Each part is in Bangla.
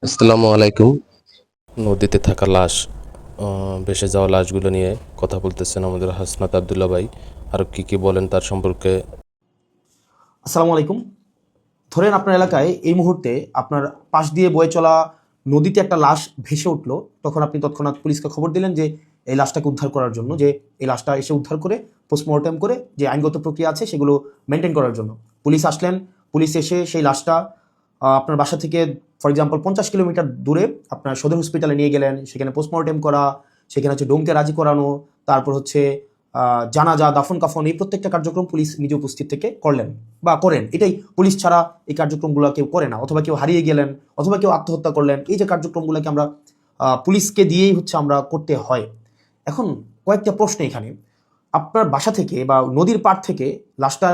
আসসালামু আলাইকুম। নদীতে থাকা লাশ, ভেসে যাওয়া লাশগুলো নিয়ে কথা বলতেছেন আমাদের হাসনাত আবদুল্লাহ ভাই। আর কি বলেন তার সম্পর্কে? আসসালামু আলাইকুম। ধরেন আপনার এলাকায় এই মুহূর্তে আপনার পাশ দিয়ে বয়ে চলা নদীতে একটা লাশ ভেসে উঠলো। তখন আপনি তৎক্ষণাৎ পুলিশকে খবর দিলেন যে এই লাশটাকে উদ্ধার করার জন্য, যে এই লাশটা এসে উদ্ধার করে পোস্টমর্টেম করে যে আইনগত প্রক্রিয়া আছে সেগুলো মেনটেন করার জন্য পুলিশ আসলেন। পুলিশ এসে সেই লাশটা আপনার বাসা থেকে ফর এক্সাম্পল 50 কিলোমিটার দূরে আপনার সদর হসপিটালে নিয়ে গেলেন। সেখানে পোস্টমর্টেম করা, সেখানে হচ্ছে ডোমকে রাজি করানো, তারপর হচ্ছে জানাজা, দাফন কাফন, এই প্রত্যেকটা কার্যক্রম পুলিশ নিজে উপস্থিত থেকে করলেন বা করেন। এটাই, পুলিশ ছাড়া এই কার্যক্রমগুলো কেউ করে না। অথবা কেউ হারিয়ে গেলেন, অথবা কেউ আত্মহত্যা করলেন, এই যে কার্যক্রমগুলোকে আমরা পুলিশকে দিয়েই হচ্ছে আমরা করতে হয়। এখন কয়েকটা প্রশ্ন এখানে। আপনার বাসা থেকে বা নদীর পাড় থেকে লাশটা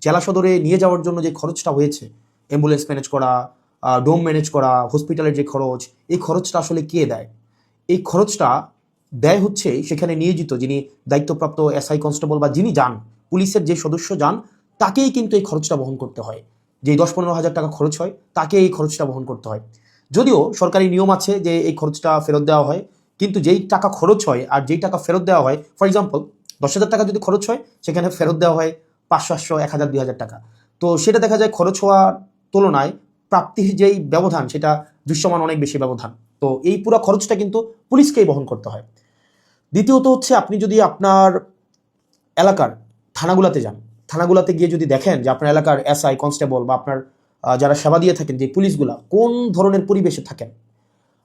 জেলা সদরে নিয়ে যাওয়ার জন্য যে খরচটা হয়েছে, অ্যাম্বুলেন্স ম্যানেজ করা, ডোম ম্যানেজ করা, হসপিটালের যে খরচ, এই খরচটা আসলে কে দেয়? এই খরচটা দেয় হচ্ছে সেখানে নিয়োজিত যিনি দায়িত্বপ্রাপ্ত এসআই কনস্টেবল বা যিনি যান, পুলিশের যে সদস্য যান, তাকেই কিন্তু এই খরচটা বহন করতে হয়। যেই 10-15 হাজার টাকা খরচ হয়, তাকে এই খরচটা বহন করতে হয়। যদিও সরকারি নিয়ম আছে যে এই খরচটা ফেরত দেওয়া হয়, কিন্তু যেই টাকা খরচ হয় আর যেই টাকা ফেরত দেওয়া হয়, ফর এক্সাম্পল 10,000 টাকা যদি খরচ হয়, সেখানে ফেরত দেওয়া হয় 500, 1,000, 2,000 টাকা। তো সেটা দেখা যায় খরচ হওয়ার তুলনায় প্রাপ্তির যেই ব্যবধান, সেটা দৃশ্যমান অনেক বেশি ব্যবধান। তো এই পুরো খরচটা কিন্তু পুলিশকেই বহন করতে হয়। দ্বিতীয়ত হচ্ছে, আপনি যদি আপনার এলাকার থানাগুলাতে যান, থানাগুলাতে গিয়ে যদি দেখেন যে আপনার এলাকার এসআই কনস্টেবল বা আপনার যারা সেবা দিয়ে থাকেন যে পুলিশগুলা কোন ধরনের পরিবেশে থাকেন,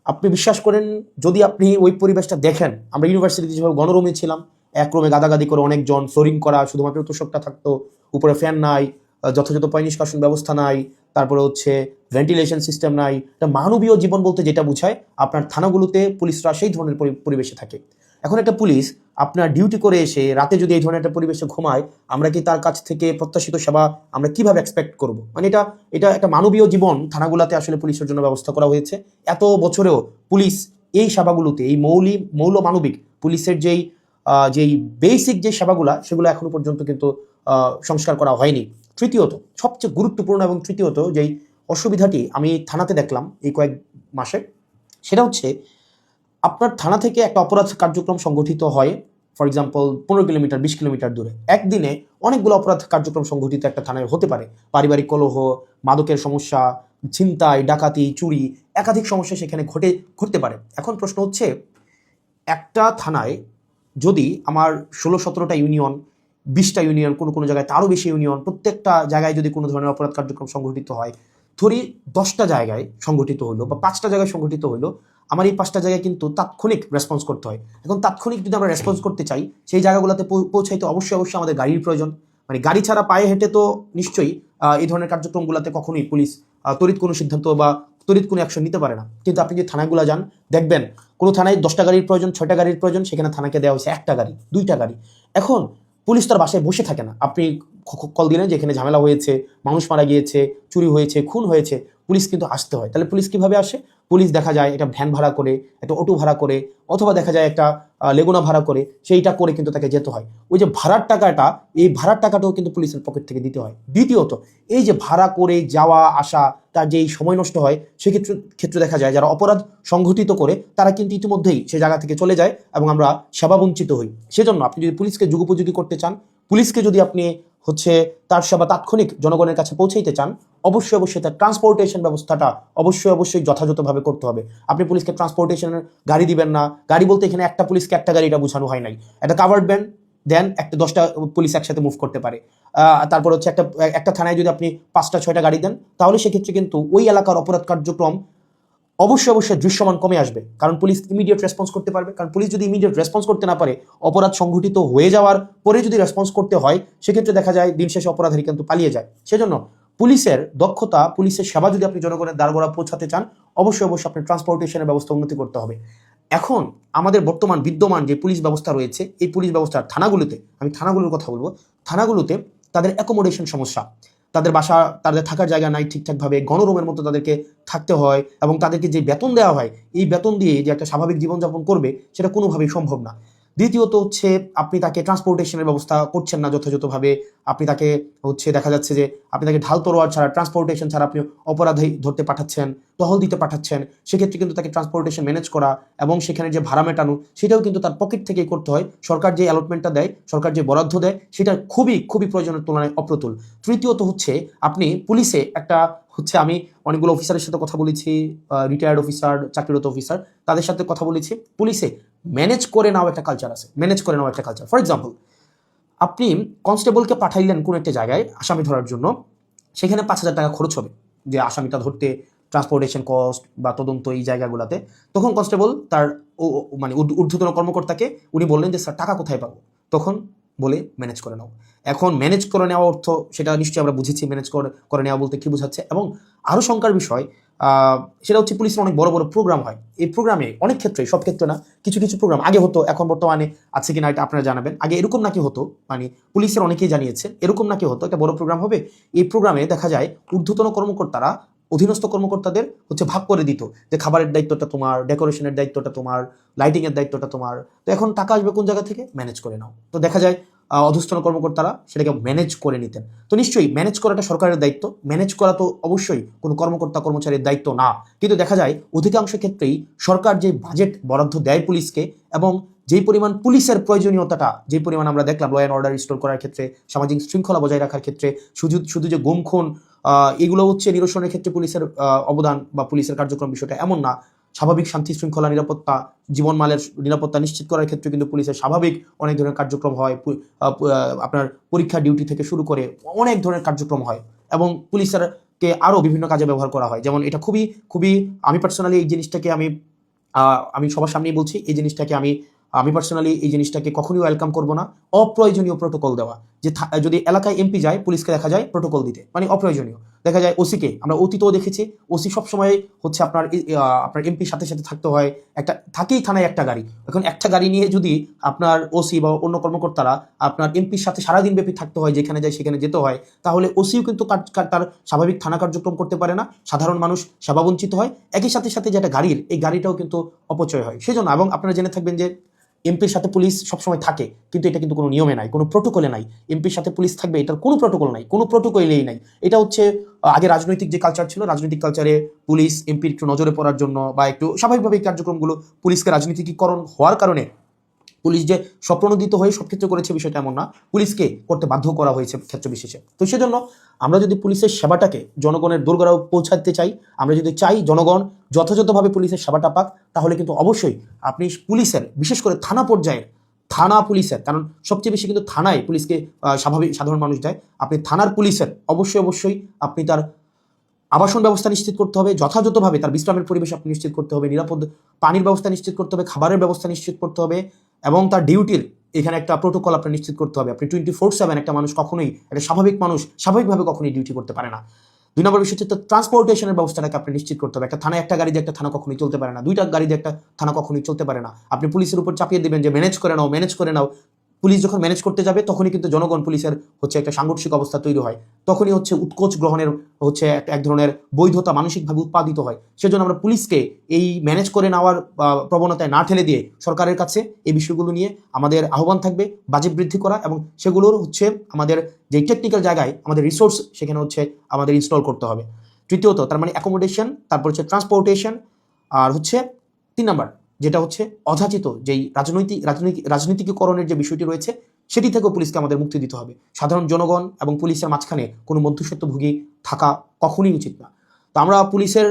আপনি বিশ্বাস করেন, যদি আপনি ওই পরিবেশটা দেখেন, আমরা ইউনিভার্সিটিতে যেভাবে গণরুমে ছিলাম, এক রুমে গাদাগাদি করে অনেকজন, ফ্লোরিং করা, শুধুমাত্র তোষকটা থাকতো, উপরে ফ্যান নাই, যথাযথ পয় নিষ্কাশন ব্যবস্থা নাই, তারপরে হচ্ছে ভেন্টিলেশন সিস্টেম নাই। এটা মানবীয় জীবন বলতে যেটা বোঝায়, আপনার থানাগুলোতে পুলিশরা সেই ধরনের পরিবেশে থাকে। এখন একটা পুলিশ আপনার ডিউটি করে এসে রাতে যদি এই ধরনের একটা পরিবেশে ঘুমায়, আমরা কি তার কাছ থেকে প্রত্যাশিত সেবা আমরা কিভাবে এক্সপেক্ট করব? মানে এটা এটা একটা মানবীয় জীবন থানাগুলাতে আসলে পুলিশের জন্য ব্যবস্থা করা হয়েছে। এত বছরেও পুলিশ এই সেবাগুলোতে, এই মৌল মানবিক পুলিশের যেই বেসিক যে সেবাগুলা, সেগুলো এখনো পর্যন্ত কিন্তু সংস্কার করা হয়নি। তৃতীয়ত, সবচেয়ে গুরুত্বপূর্ণ এবং তৃতীয়ত যেই অসুবিধাটি আমি থানাতে দেখলাম এই কয়েক মাসে, সেটা হচ্ছে আপনার থানা থেকে একটা অপরাধ কার্যক্রম সংগঠিত হয়, ফর এক্সাম্পল 15 কিলোমিটার, 20 কিলোমিটার দূরে। একদিনে অনেকগুলো অপরাধ কার্যক্রম সংগঠিত একটা থানায় হতে পারে। পারিবারিক কলহ, মাদকের সমস্যা, ছিনতাই, ডাকাতি, চুরি, একাধিক সমস্যা সেখানে ঘটতে পারে। এখন প্রশ্ন হচ্ছে, একটা থানায় যদি আমার 16-17টা ইউনিয়ন, 20টা ইউনিয়ন, কোনো কোনো জায়গায় তারও বেশি ইউনিয়ন, প্রত্যেকটা জায়গায় যদি কোনো ধরনের অপরাধ কার্যক্রম সংগঠিত হয়, ধরি 10টা জায়গায় সংগঠিত হলো বা 5টা জায়গায় সংগঠিত হলো, আমার এই 5টা জায়গায় কিন্তু তাৎক্ষণিক রেসপন্স করতে হয়। এখন তাৎক্ষণিক যদি আমরা রেসপন্স করতে চাই, সেই জায়গাগুলোতে পৌঁছাইতে অবশ্যই অবশ্যই আমাদের গাড়ির প্রয়োজন। মানে গাড়ি ছাড়া পায়ে হেঁটে তো নিশ্চয়ই এই ধরনের কার্যক্রমগুলোতে কখনোই পুলিশ তড়িৎ কোনো সিদ্ধান্ত বা তড়িৎ কোনো অ্যাকশন নিতে পারে না। কিন্তু আপনি যে থানাগুলো যান, দেখবেন কোনো থানায় 10টা গাড়ির প্রয়োজন, 6টা গাড়ির প্রয়োজন, সেখানে থানাকে দেওয়া হয়েছে 1টা গাড়ি, 2টা গাড়ি। এখন পুলিশ তার বাসায় বসে থাকে না। আপনি কল দিলেন যে এখানে ঝামেলা হয়েছে, মানুষ মারা গিয়েছে, চুরি হয়েছে, খুন হয়েছে, পুলিশ কিন্তু আসতে হয়। তাহলে পুলিশ কিভাবে আসে? পুলিশ দেখা যায় একটা ভ্যান ভাড়া করে, একটা অটো ভাড়া করে, অথবা দেখা যায় একটা লেগুনা ভাড়া করে, সেইটা করে কিন্তু তাকে যেতে হয়। ওই যে ভাড়ার টাকাটা, এই ভাড়ার টাকাটাও কিন্তু পুলিশের পকেট থেকে দিতে হয়। দ্বিতীয়ত, এই যে ভাড়া করে যাওয়া আসা, তার যেই সময় নষ্ট হয়, সেক্ষেত্রে দেখা যায় যারা অপরাধ সংঘটিত করে তারা কিন্তু ইতিমধ্যেই সে জায়গা থেকে চলে যায় এবং আমরা সেবা বঞ্চিত হই। সেজন্য আপনি যদি পুলিশকে যুগোপযোগী করতে চান, পুলিশকে যদি আপনি হচ্ছে তার সেবা তাৎক্ষণিক জনগণের কাছে পৌঁছাইতে চান, অবশ্যই অবশ্যই তার ট্রান্সপোর্টেশন ব্যবস্থাটা অবশ্যই অবশ্যই যথাযথভাবে করতে হবে। আপনি পুলিশকে ট্রান্সপোর্টেশনের গাড়ি দিবেন না। গাড়ি বলতে এখানে একটা পুলিশকে একটা গাড়িটা বোঝানো হয় নাই, একটা কাভার্ড ভ্যান দেন, একটা 10টা পুলিশ একসাথে মুভ করতে পারে। তারপর হচ্ছে একটা থানায় যদি আপনি 5টা 6টা গাড়ি দেন, তাহলে সেক্ষেত্রে কিন্তু ওই এলাকার অপরাধ কার্যক্রম অবশ্যই অবশ্যই দৃশ্যমান কমে আসবে। কারণ পুলিশ ইমিডিয়েট রেসপন্স করতে পারবে। কারণ পুলিশ যদি ইমিডিয়েট রেসপন্স করতে না পারে, অপরাধ সংঘটিত হয়ে যাওয়ার পরে যদি রেসপন্স করতে হয়, সেক্ষেত্রে দেখা যায় দিন শেষে অপরাধী কিন্তু পালিয়ে যায়। সেজন্য পুলিশের দক্ষতা, পুলিশের সেবা যদি আপনি জনগণের দ্বারগোড়া পৌঁছাতে চান, অবশ্যই অবশ্যই আপনার ট্রান্সপোর্টেশনের ব্যবস্থা উন্নতি করতে হবে। এখন আমাদের বর্তমান বিদ্যমান যে পুলিশ ব্যবস্থা রয়েছে, এই পুলিশ ব্যবস্থার থানাগুলোতে, আমি থানাগুলোর কথা বলবো, থানাগুলোতে তাদের অ্যাকোমোডেশন সমস্যা, তাদের বাসা, তাদের থাকার জায়গা নাই ঠিকঠাকভাবে, গণরুমের মতো তাদেরকে থাকতে হয়, এবং তাদেরকে যে বেতন দেওয়া হয়, এই বেতন দিয়ে যে একটা স্বাভাবিক জীবনযাপন করবে, সেটা কোনোভাবেই সম্ভব না। দ্বিতীয়ত হচ্ছে আপনি তাকে ট্রান্সপোর্টেশনের ব্যবস্থা করছেন না যথাযথভাবে, আপনি তাকে হচ্ছে দেখা যাচ্ছে যে আপনি তাকে ঢাল তরোয়ার ছাড়া, ট্রান্সপোর্টেশন ছাড়া আপনি অপরাধী ধরতে পাঠাচ্ছেন, টহল দিতে পাঠাচ্ছেন। সেক্ষেত্রে কিন্তু তাকে ট্রান্সপোর্টেশন ম্যানেজ করা এবং সেখানে যে ভাড়া মেটানো সেটাও কিন্তু তার পকেট থেকেই করতে হয়। সরকার যে অ্যালটমেন্টটা দেয়, সরকার যে বরাদ্দ দেয়, সেটা খুবই খুবই প্রয়োজনের তুলনায় অপ্রতুল। তৃতীয়ত হচ্ছে আপনি পুলিশে একটা হচ্ছে, আমি অনেকগুলো অফিসারের সাথে কথা বলেছি, রিটায়ার্ড অফিসার, চাকরিরত অফিসার, তাদের সাথে কথা বলেছি। পুলিশে ম্যানেজ করে নেওয়া একটা কালচার আছে, ম্যানেজ করে নেওয়া একটা কালচার। ফর এক্সাম্পল, আপনি কনস্টেবলকে পাঠাইলেন কোন একটা জায়গায় আসামি ধরার জন্য, সেখানে 5,000 টাকা খরচ হবে যে আসামিটা ধরতে, ট্রান্সপোর্টেশন কস্ট বা তদন্ত এই জায়গাগুলোতে। তখন কনস্টেবল তার মানে ঊর্ধ্বতন কর্মকর্তাকে উনি বললেন যে স্যার টাকা কোথায় পাবো, তখন বলে ম্যানেজ করে নাও। এখন ম্যানেজ করে নেওয়া অর্থ সেটা নিশ্চয়ই আমরা বুঝেছি, ম্যানেজ করে নেওয়া বলতে কি বোঝাচ্ছে। এবং আরও শঙ্কার বিষয় সেটা হচ্ছে পুলিশের অনেক বড় বড় প্রোগ্রাম হয়। এই প্রোগ্রামে অনেক ক্ষেত্রে, সব ক্ষেত্রে না, কিছু কিছু প্রোগ্রাম আগে হতো, এখন বর্তমানে আছে কিনা এটা আপনারা জানাবেন। আগে এরকম নাকি হতো, মানে পুলিশের অনেকেই জানিয়েছে এরকম নাকি হতো, একটা বড় প্রোগ্রাম হবে, এই প্রোগ্রামে দেখা যায় ঊর্ধ্বতন কর্মকর্তারা অধীনস্থ কর্মকর্তাদের হচ্ছে ভাগ করে দিত যে খাবারের দায়িত্বটা তোমার, ডেকোরেশনের দায়িত্বটা তোমার, লাইটিং এর দায়িত্বটা তোমার। তো এখন টাকা আসবে কোন জায়গা থেকে? ম্যানেজ করে নাও। তো দেখা যায় অধস্তন কর্মকর্তারা সেটাকে ম্যানেজ করে নিতেন। তো নিশ্চয়ই ম্যানেজ করাটা সরকারের দায়িত্ব, ম্যানেজ করা তো অবশ্যই কোনো কর্মকর্তা কর্মচারীর দায়িত্ব না। কিন্তু দেখা যায় অধিকাংশ ক্ষেত্রেই সরকার যে বাজেট বরাদ্দ দেয় পুলিশকে, এবং যেই পরিমাণ পুলিশের প্রয়োজনীয়তাটা, যে পরিমাণ আমরা দেখলাম ল অ্যান্ড অর্ডার রিস্টোর করার ক্ষেত্রে, সামাজিক শৃঙ্খলা বজায় রাখার ক্ষেত্রে, শুধু শুধু যে গুম খুন এগুলো হচ্ছে নিরসনের ক্ষেত্রে পুলিশের অবদান বা পুলিশের কার্যক্রম বিষয়টা এমন না। স্বাভাবিক শান্তি শৃঙ্খলা, নিরাপত্তা, জীবনমালের নিরাপত্তা নিশ্চিত করার ক্ষেত্রে কিন্তু পুলিশের স্বাভাবিক অনেক ধরনের কার্যক্রম হয়। আপনার পরীক্ষা ডিউটি থেকে শুরু করে অনেক ধরনের কার্যক্রম হয়, এবং পুলিশেরকে আরও বিভিন্ন কাজে ব্যবহার করা হয়। যেমন এটা খুবই খুবই, আমি পার্সোনালি এই জিনিসটাকে আমি সবার সামনেই বলছি, এই জিনিসটাকে আমি পার্সোনালি এই জিনিসটাকে কখনোই ওয়েলকাম করবো না। অপ্রয়োজনীয় প্রোটোকল দেওয়া, যে যদি এলাকায় এমপি যায়, পুলিশকে দেখা যায় প্রোটোকল দিতে, মানে অপ্রয়োজনীয়। দেখা যায় ওসিকে আমরা অতীতেও দেখেছি, ওসি সবসময় হচ্ছে আপনার এমপির সাথে সাথে থাকতে হয়, থাকেই থানায় একটা গাড়ি। এখন একটা গাড়ি নিয়ে যদি আপনার ওসি বা অন্য কর্মকর্তারা আপনার এমপির সাথে সারাদিন ব্যাপী থাকতে হয়, যেখানে যায় সেখানে যেতে হয়, তাহলে ওসিও কিন্তু তার স্বাভাবিক থানা কার্যক্রম করতে পারে না, সাধারণ মানুষ সেবা বঞ্চিত হয়। একই সাথে সাথে যেটা গাড়ির, এই গাড়িটাও কিন্তু অপচয় হয়। সেজন্য, এবং আপনারা জেনে থাকবেন যে এমপির সাথে পুলিশ সবসময় থাকে, কিন্তু এটা কিন্তু কোনো নিয়মে নাই, কোনো প্রোটোকলে নাই। এমপির সাথে পুলিশ থাকবে, এটার কোনো প্রোটোকল নাই, কোনো প্রোটোকলেই নাই। এটা হচ্ছে আগে রাজনৈতিক যে কালচার ছিল, রাজনৈতিক কালচারে পুলিশ এমপির একটু নজরে পড়ার জন্য বা একটু স্বাভাবিকভাবে এই কার্যক্রমগুলো পুলিশকে রাজনীতিকীকরণ হওয়ার কারণে পুলিশ যে স্বপ্রণোদিত হয়ে সব ক্ষেত্রে করেছে বিষয়টা এমন না, পুলিশকে করতে বাধ্য করা হয়েছে ক্ষেত্র বিশেষে। তো সেজন্য আমরা যদি পুলিশের সেবাটাকে জনগণের দোরগোড়ায় পৌঁছাতে চাই, আমরা যদি চাই জনগণ যথাযথভাবে পুলিশের সেবাটা পাক, তাহলে কিন্তু অবশ্যই আপনি পুলিশের, বিশেষ করে থানা পর্যায়ের, থানা পুলিশের, কারণ সবচেয়ে বেশি কিন্তু থানায় পুলিশকে স্বাভাবিক সাধারণ মানুষ দেয়, আপনি থানার পুলিশের অবশ্যই আপনি তার আবাসন ব্যবস্থা নিশ্চিত করতে হবে, যথাযথভাবে তার বিশ্রামের পরিবেশ আপনি নিশ্চিত করতে হবে, নিরাপদ পানির ব্যবস্থা নিশ্চিত করতে হবে, খাবারের ব্যবস্থা নিশ্চিত করতে হবে, এবং তার ডিউটির এখানে একটা প্রোটোকল আপনার নিশ্চিত করতে হবে। আপনি 24/7 একটা মানুষ কখনোই, একটা স্বাভাবিক মানুষ স্বাভাবিকভাবে কখনোই ডিউটি করতে পারে না। 2 নম্বর বিষয় হচ্ছে ট্রান্সপোর্টেশনের ব্যবস্থাটাকে আপনি নিশ্চিত করতে হবে। একটা থানায় একটা গাড়ি দিয়ে একটা থানা কখনোই চলতে পারে না, 2টা গাড়ি দিয়ে একটা থানা কখনোই চলতে পারে না। আপনি পুলিশের উপর চাপিয়ে দেবেন যে ম্যানেজ করে নাও। পুলিশ যখন ম্যানেজ করতে যাবে, তখনই কিন্তু জনগণ পুলিশের হচ্ছে একটা সাংঘর্ষিক অবস্থা তৈরি হয়, তখনই হচ্ছে উৎকোচ গ্রহণের হচ্ছে এক ধরনের বৈধতা মানসিকভাবে উৎপাদিত হয়। সেজন্য আমরা পুলিশকে এই ম্যানেজ করে নেওয়ার প্রবণতায় না ঠেলে দিয়ে সরকারের কাছে এই বিষয়গুলো নিয়ে আমাদের আহ্বান থাকবে বাজেট বৃদ্ধি করা, এবং সেগুলোর হচ্ছে আমাদের যে টেকনিক্যাল জায়গায় আমাদের রিসোর্স, সেখানে হচ্ছে আমাদের ইনস্টল করতে হবে। তৃতীয়ত, তার মানে অ্যাকোমোডেশন, তারপর হচ্ছে ট্রান্সপোর্টেশন, আর হচ্ছে 3 নাম্বার যেটা হচ্ছে অযাচিত যেই রাজনীতিকীকরণের যে বিষয়টি রয়েছে, সেটি থেকেও পুলিশকে আমাদের মুক্তি দিতে হবে। সাধারণ জনগণ এবং পুলিশের মাঝখানে কোনো মধ্যস্বত্বভোগী থাকা কখনোই উচিত না। তো আমরা পুলিশের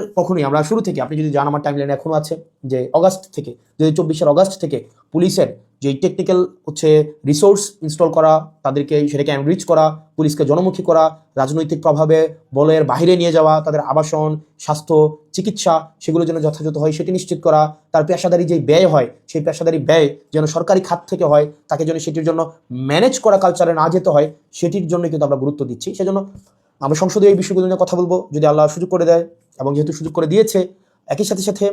আমরা শুরু থেকে, আপনি যদি জান আমার টাইমলাইনে এখনো আছে যে অগাস্ট থেকে, 2024 অগাস্ট থেকে পুলিশের যে টেকনিক্যাল হচ্ছে রিসোর্স ইনস্টল করা, তাদেরকে সেটাকে এনরিচ করা, পুলিশকে জনমুখী করা, রাজনৈতিক প্রভাবে বলের বাইরে নিয়ে যাওয়া, তাদের আবাসন, স্বাস্থ্য, চিকিৎসা সেগুলো যেন যথাযথ হয় সেটি নিশ্চিত করা, তার পেশাদারি যে ব্যয় হয় সেই পেশাদারি ব্যয় যেন সরকারি খাত থেকে হয়, তাকে যেন সেটির জন্য ম্যানেজ করা কালচারে না যেতে হয়, সেটির জন্য কিন্তু আমরা গুরুত্ব দিচ্ছি। সেজন্য আমরা সংসদীয় এই বিষয়গুলো নিয়ে কথা বলবো যদি আল্লাহ সুযোগ করে দেয়, এবং যেহেতু সুযোগ করে দিয়েছে, একই সাথে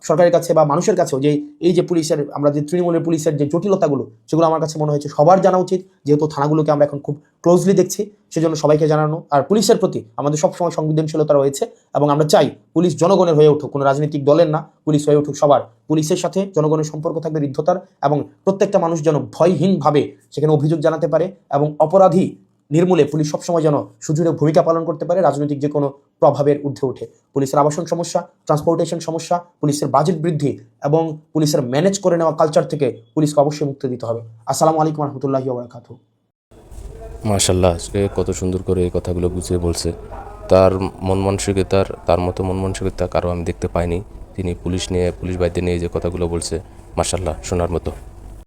সরকারের কাছে বা মানুষের কাছেও যে এই যে পুলিশের, আমরা যে তৃণমূলের পুলিশের যে জটিলতাগুলো, সেগুলো আমার কাছে মনে হয়েছে সবার জানা উচিত, যেহেতু থানাগুলোকে আমরা এখন খুব ক্লোজলি দেখছি, সেজন্য সবাইকে জানানো। আর পুলিশের প্রতি আমাদের সবসময় সংবেদনশীলতা রয়েছে এবং আমরা চাই পুলিশ জনগণের হয়ে উঠুক, কোনো রাজনৈতিক দলের না, পুলিশ হয়ে উঠুক সবার। পুলিশের সাথে জনগণের সম্পর্ক থাকবে হৃদ্যতার, এবং প্রত্যেকটা মানুষ যেন ভয়হীনভাবে সেখানে অভিযোগ জানাতে পারে, এবং অপরাধী নির্মূলে পুলিশ সবসময় যেন সুদৃঢ় ভূমিকা পালন করতে পারে রাজনৈতিক যে কোনো প্রভাবের ঊর্ধ্বে উঠে। পুলিশের আবাসন সমস্যা, ট্রান্সপোর্টেশন সমস্যা, পুলিশের বাজেট বৃদ্ধি এবং পুলিশের ম্যানেজ করে নেওয়া কালচার থেকে পুলিশকে অবশ্যই মুক্তি দিতে হবে। আসসালামু আলাইকুম রহমতুল্লাহি ওয়া বারাকাতুহু। মাশাল্লাহ, আজকে কত সুন্দর করে এই কথাগুলো বুঝিয়ে বলছে। তার মন মানসিকতার, তার মতো মন মানসিকতা কারো আমি দেখতে পাইনি। তিনি পুলিশ নিয়ে, পুলিশ বাহিনী নিয়ে যে কথাগুলো বলছে, মাশাল্লাহ, শোনার মতো।